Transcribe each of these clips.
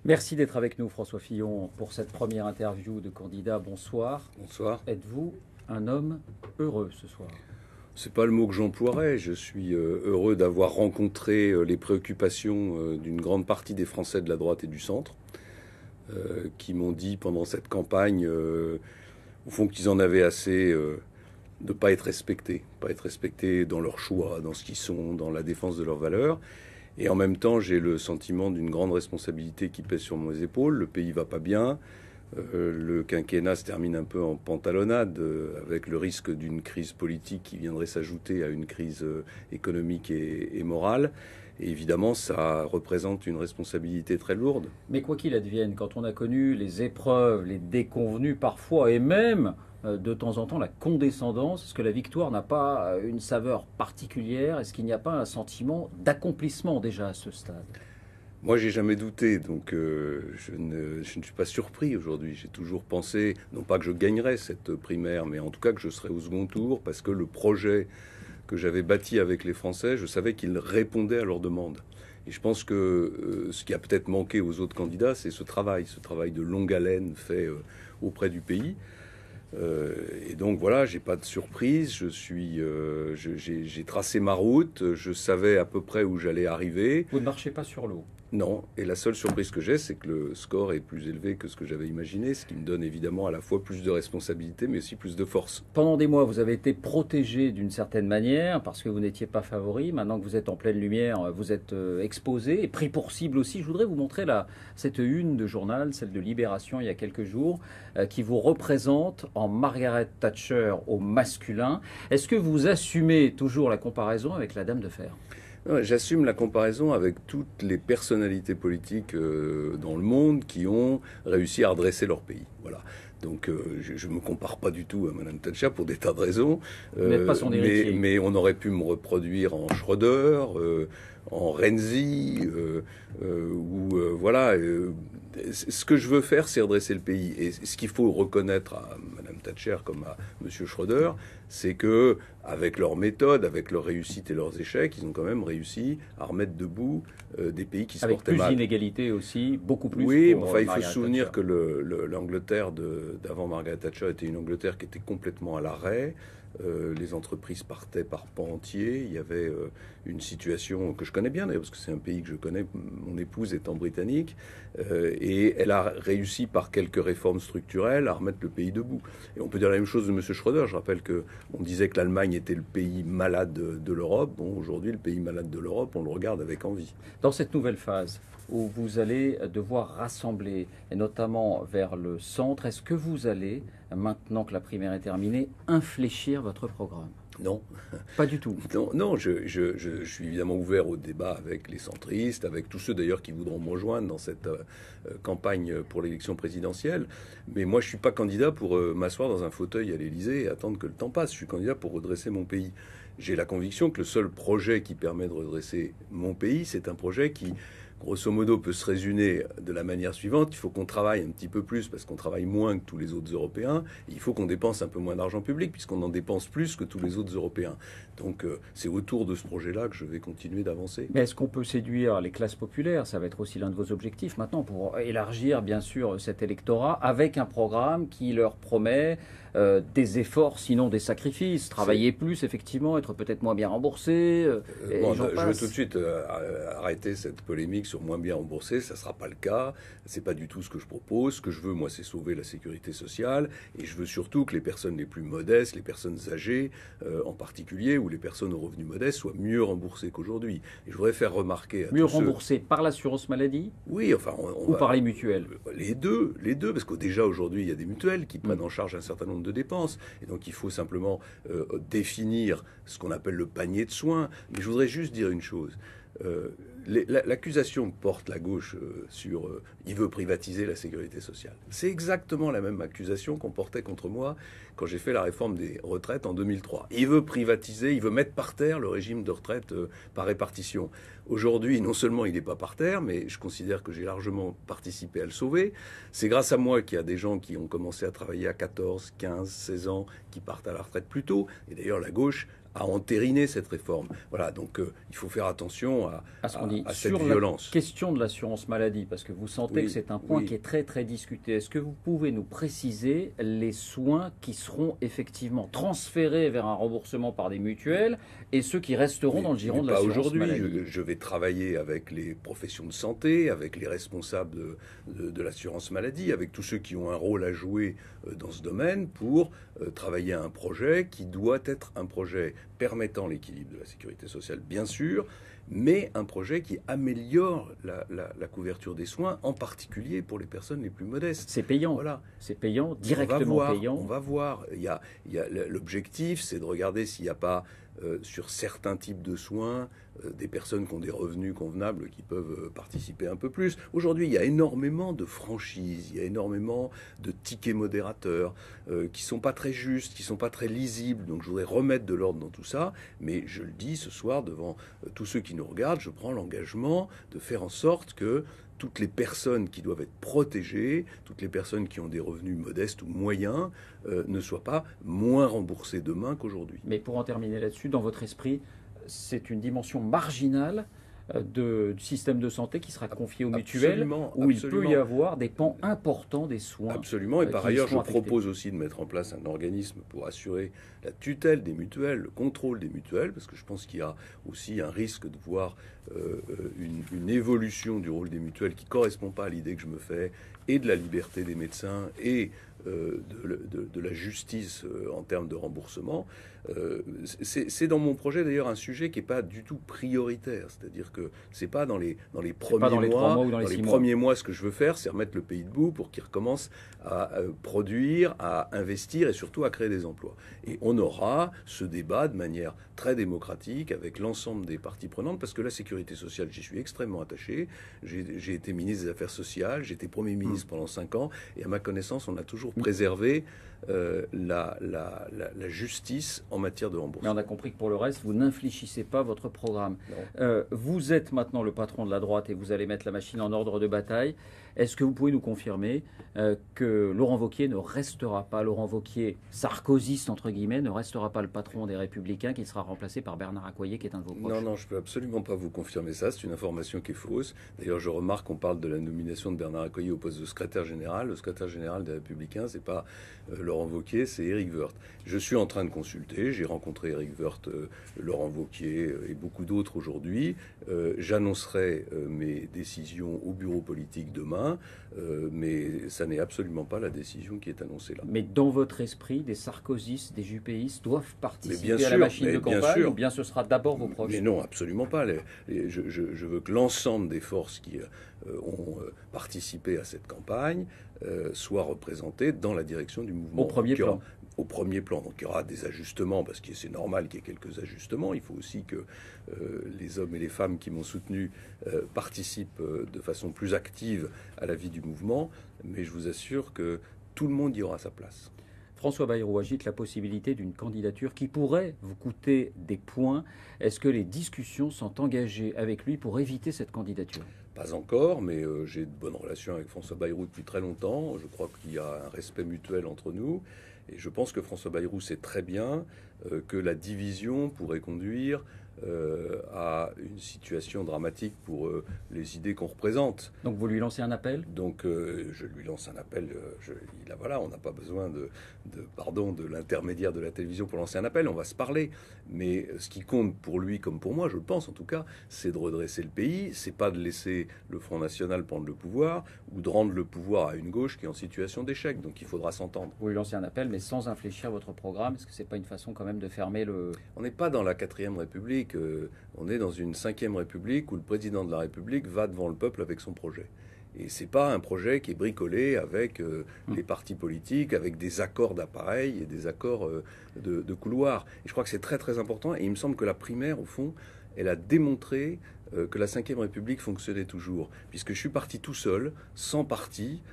Merci d'être avec nous, François Fillon, pour cette première interview de candidat. Bonsoir. Bonsoir. Êtes-vous un homme heureux ce soir? C'est pas le mot que j'emploierais. Je suis heureux d'avoir rencontré les préoccupations d'une grande partie des Français de la droite et du centre, qui m'ont dit pendant cette campagne, au fond, qu'ils en avaient assez de ne pas être respectés dans leurs choix, dans ce qu'ils sont, dans la défense de leurs valeurs. Et en même temps, j'ai le sentiment d'une grande responsabilité qui pèse sur mes épaules. Le pays va pas bien. Le quinquennat se termine un peu en pantalonnade, avec le risque d'une crise politique qui viendrait s'ajouter à une crise économique et morale. Et évidemment, ça représente une responsabilité très lourde. Mais quoi qu'il advienne, quand on a connu les épreuves, les déconvenues parfois, et même de temps en temps la condescendance, est-ce que la victoire n'a pas une saveur particulière? Est-ce qu'il n'y a pas un sentiment d'accomplissement déjà à ce stade? Moi, j'ai jamais douté, donc je ne suis pas surpris aujourd'hui. J'ai toujours pensé, non pas que je gagnerais cette primaire, mais en tout cas que je serais au second tour, parce que le projet que j'avais bâti avec les Français, je savais qu'il répondait à leurs demandes. Et je pense que ce qui a peut-être manqué aux autres candidats, c'est ce travail de longue haleine fait auprès du pays. Et donc voilà, j'ai pas de surprise. J'ai tracé ma route. Je savais à peu près où j'allais arriver. Vous ne marchez pas sur l'eau. Non, et la seule surprise que j'ai, c'est que le score est plus élevé que ce que j'avais imaginé, ce qui me donne évidemment à la fois plus de responsabilité, mais aussi plus de force. Pendant des mois, vous avez été protégé d'une certaine manière parce que vous n'étiez pas favori. Maintenant que vous êtes en pleine lumière, vous êtes exposé et pris pour cible aussi. Je voudrais vous montrer cette une de journal, celle de Libération il y a quelques jours, qui vous représente en Margaret Thatcher au masculin. Est-ce que vous assumez toujours la comparaison avec la Dame de Fer? J'assume la comparaison avec toutes les personnalités politiques dans le monde qui ont réussi à redresser leur pays. Voilà. Donc je ne me compare pas du tout à Madame Thatcher pour des tas de raisons. Vous n'êtes pas son héritier. Mais on aurait pu me reproduire en Schröder, en Renzi, voilà. Ce que je veux faire, c'est redresser le pays. Et ce qu'il faut reconnaître à Madame Thatcher comme à Monsieur Schröder, c'est que avec leurs méthodes, avec leurs réussites et leurs échecs, ils ont quand même réussi à remettre debout des pays qui se portaient mal. Avec plus d'inégalités aussi, beaucoup plus. Oui, enfin, il faut se souvenir que l'Angleterre d'avant Margaret Thatcher était une Angleterre qui était complètement à l'arrêt. Les entreprises partaient par pans entiers. Il y avait une situation que je connais bien, d'ailleurs, parce que c'est un pays que je connais, mon épouse étant britannique, et elle a réussi par quelques réformes structurelles à remettre le pays debout. Et on peut dire la même chose de M. Schröder. Je rappelle qu'on disait que l'Allemagne était le pays malade de l'Europe. Bon, aujourd'hui, le pays malade de l'Europe, on le regarde avec envie. Dans cette nouvelle phase où vous allez devoir rassembler, et notamment vers le centre, est-ce que vous allez, maintenant que la primaire est terminée, infléchir votre programme? Non. Pas du tout. Non, je suis évidemment ouvert au débat avec les centristes, avec tous ceux d'ailleurs qui voudront me rejoindre dans cette campagne pour l'élection présidentielle. Mais moi, je ne suis pas candidat pour m'asseoir dans un fauteuil à l'Élysée et attendre que le temps passe. Je suis candidat pour redresser mon pays. J'ai la conviction que le seul projet qui permet de redresser mon pays, c'est un projet qui, grosso modo, peut se résumer de la manière suivante. Il faut qu'on travaille un petit peu plus parce qu'on travaille moins que tous les autres Européens. Et il faut qu'on dépense un peu moins d'argent public puisqu'on en dépense plus que tous les autres Européens. Donc c'est autour de ce projet-là que je vais continuer d'avancer. Mais est-ce qu'on peut séduire les classes populaires? Ça va être aussi l'un de vos objectifs maintenant pour élargir bien sûr cet électorat avec un programme qui leur promet des efforts, sinon des sacrifices. Travailler plus, effectivement, être peut-être moins bien remboursé. Je veux tout de suite arrêter cette polémique sur moins bien remboursé. Ça ne sera pas le cas. C'est pas du tout ce que je propose. Ce que je veux, moi, c'est sauver la sécurité sociale. Et je veux surtout que les personnes les plus modestes, les personnes âgées en particulier, ou les personnes aux revenus modestes, soient mieux remboursées qu'aujourd'hui. Et je voudrais faire remarquer à mieux remboursées par l'assurance maladie? Oui, enfin, ou par les mutuelles? Les deux, parce que déjà aujourd'hui, il y a des mutuelles qui prennent en charge un certain nombre de dépenses. Et donc, il faut simplement définir ce qu'on appelle le panier de soins. Mais je voudrais juste dire une chose. L'accusation que porte la gauche sur il veut privatiser la sécurité sociale, c'est exactement la même accusation qu'on portait contre moi quand j'ai fait la réforme des retraites en 2003. Il veut privatiser, il veut mettre par terre le régime de retraite par répartition. Aujourd'hui, non seulement il n'est pas par terre, mais je considère que j'ai largement participé à le sauver. C'est grâce à moi qu'il y a des gens qui ont commencé à travailler à 14, 15, 16 ans, qui partent à la retraite plus tôt. Et d'ailleurs, la gauche à entériner cette réforme. Voilà, donc il faut faire attention à ce qu'on dit. cette Sur violence. La question de l'assurance maladie, parce que vous sentez que c'est un point qui est très très discuté. Est-ce que vous pouvez nous préciser les soins qui seront effectivement transférés vers un remboursement par des mutuelles et ceux qui resteront dans le giron de l'assurance maladie? Aujourd'hui, je vais travailler avec les professions de santé, avec les responsables de l'assurance maladie, avec tous ceux qui ont un rôle à jouer dans ce domaine pour travailler à un projet qui doit être un projet permettant l'équilibre de la sécurité sociale, bien sûr, mais un projet qui améliore la couverture des soins, en particulier pour les personnes les plus modestes. C'est payant. Voilà. C'est payant, directement payant. On va voir. L'objectif, c'est de regarder s'il n'y a pas, sur certains types de soins, des personnes qui ont des revenus convenables qui peuvent participer un peu plus. Aujourd'hui, il y a énormément de franchises, il y a énormément de tickets modérateurs qui sont pas très justes, qui sont pas très lisibles. Donc je voudrais remettre de l'ordre dans tout ça. Mais je le dis ce soir devant tous ceux qui nous regardent, je prends l'engagement de faire en sorte que toutes les personnes qui doivent être protégées, toutes les personnes qui ont des revenus modestes ou moyens, ne soient pas moins remboursées demain qu'aujourd'hui. Mais pour en terminer là-dessus, dans votre esprit, c'est une dimension marginale du système de santé qui sera confié aux mutuelles, où il peut y avoir des pans importants des soins. Absolument, et par ailleurs, je propose aussi de mettre en place un organisme pour assurer la tutelle des mutuelles, le contrôle des mutuelles, parce que je pense qu'il y a aussi un risque de voir une évolution du rôle des mutuelles qui ne correspond pas à l'idée que je me fais, et de la liberté des médecins, et de la justice en termes de remboursement. C'est dans mon projet d'ailleurs un sujet qui n'est pas du tout prioritaire, c'est-à-dire que c'est pas dans les premiers mois ce que je veux faire, c'est remettre le pays debout pour qu'il recommence à produire, à investir et surtout à créer des emplois. Et on aura ce débat de manière très démocratique avec l'ensemble des parties prenantes, parce que la sécurité sociale, j'y suis extrêmement attaché. J'ai été ministre des Affaires sociales, j'ai été Premier ministre pendant 5 ans, et à ma connaissance, on a toujours préservé la justice en matière de remboursement. Mais on a compris que pour le reste, vous n'infléchissez pas votre programme. Vous êtes maintenant le patron de la droite et vous allez mettre la machine en ordre de bataille. Est-ce que vous pouvez nous confirmer que Laurent Wauquiez ne restera pas, Laurent Wauquiez, sarkozyste entre guillemets, ne restera pas le patron des Républicains, qui sera remplacé par Bernard Accoyer, qui est un de vos proches? Non, je ne peux absolument pas vous confirmer ça. C'est une information qui est fausse. D'ailleurs, je remarque qu'on parle de la nomination de Bernard Accoyer au poste de secrétaire général. Le secrétaire général des Républicains, c'est pas Laurent Wauquiez, c'est Éric Woerth. Je suis en train de consulter. J'ai rencontré Éric Woerth, Laurent Wauquiez et beaucoup d'autres aujourd'hui. J'annoncerai mes décisions au bureau politique demain, mais ça n'est absolument pas la décision qui est annoncée là. Mais dans votre esprit, des sarkozystes, des jupéistes doivent participer à la machine de campagne, ou bien ce sera d'abord vos proches? Mais non, absolument pas. Je veux que l'ensemble des forces qui ont participé à cette campagne soient représentées dans la direction du mouvement. Au premier plan. Au premier plan. Donc il y aura des ajustements, parce que c'est normal qu'il y ait quelques ajustements. Il faut aussi que les hommes et les femmes qui m'ont soutenu participent de façon plus active à la vie du mouvement. Mais je vous assure que tout le monde y aura sa place. François Bayrou agite la possibilité d'une candidature qui pourrait vous coûter des points. Est-ce que les discussions sont engagées avec lui pour éviter cette candidature? Pas encore, mais j'ai de bonnes relations avec François Bayrou depuis très longtemps. Je crois qu'il y a un respect mutuel entre nous. Et je pense que François Bayrou sait très bien que la division pourrait conduire à une situation dramatique pour les idées qu'on représente. Donc vous lui lancez un appel? Donc je lui lance un appel. Voilà, on n'a pas besoin de l'intermédiaire de la télévision pour lancer un appel. On va se parler. Mais ce qui compte pour lui comme pour moi, je le pense en tout cas, c'est de redresser le pays. C'est pas de laisser le Front National prendre le pouvoir ou de rendre le pouvoir à une gauche qui est en situation d'échec. Donc il faudra s'entendre. Vous lui lancez un appel, mais sans infléchir votre programme. Est-ce que c'est pas une façon quand même de fermer le... On n'est pas dans la 4e République. On est dans une 5e République où le président de la République va devant le peuple avec son projet. Et c'est pas un projet qui est bricolé avec les partis politiques, avec des accords d'appareil et des accords de couloir. Et je crois que c'est très très important. Et il me semble que la primaire, au fond, elle a démontré que la 5e République fonctionnait toujours. Puisque je suis parti tout seul, sans parti,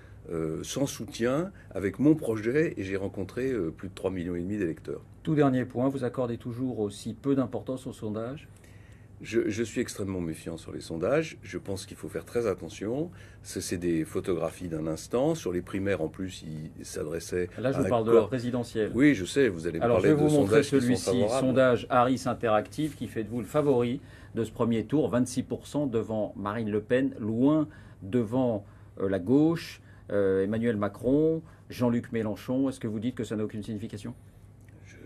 sans soutien, avec mon projet, et j'ai rencontré plus de 3,5 millions d'électeurs. Tout dernier point, vous accordez toujours aussi peu d'importance au sondage? Je suis extrêmement méfiant sur les sondages. Je pense qu'il faut faire très attention. C'est des photographies d'un instant. Sur les primaires, en plus, il s'adressait Là, je à vous un parle de la corps. présidentielle. Oui, je sais, vous allez me Alors, je parler vais vous de montrer sondages qui sont celui-ci, favorables. sondage Harris Interactive, qui fait de vous le favori de ce premier tour, 26% devant Marine Le Pen, loin devant la gauche, Emmanuel Macron, Jean-Luc Mélenchon. Est-ce que vous dites que ça n'a aucune signification?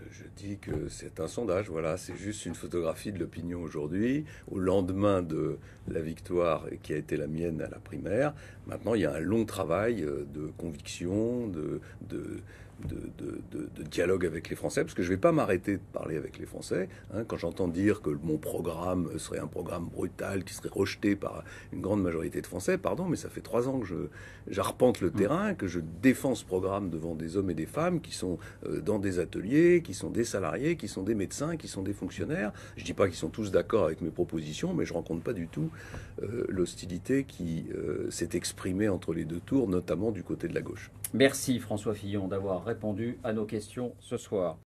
Je dis que c'est un sondage, voilà, c'est juste une photographie de l'opinion aujourd'hui, au lendemain de la victoire qui a été la mienne à la primaire. Maintenant, il y a un long travail de conviction, de dialogue avec les Français, parce que je ne vais pas m'arrêter de parler avec les Français. Hein, quand j'entends dire que mon programme serait un programme brutal qui serait rejeté par une grande majorité de Français, pardon, mais ça fait 3 ans que j'arpente le terrain, que je défends ce programme devant des hommes et des femmes qui sont dans des ateliers, qui sont des salariés, qui sont des médecins, qui sont des fonctionnaires. Je ne dis pas qu'ils sont tous d'accord avec mes propositions, mais je ne rencontre pas du tout l'hostilité qui s'est exprimée entre les deux tours, notamment du côté de la gauche. Merci François Fillon d'avoir répondu à nos questions ce soir.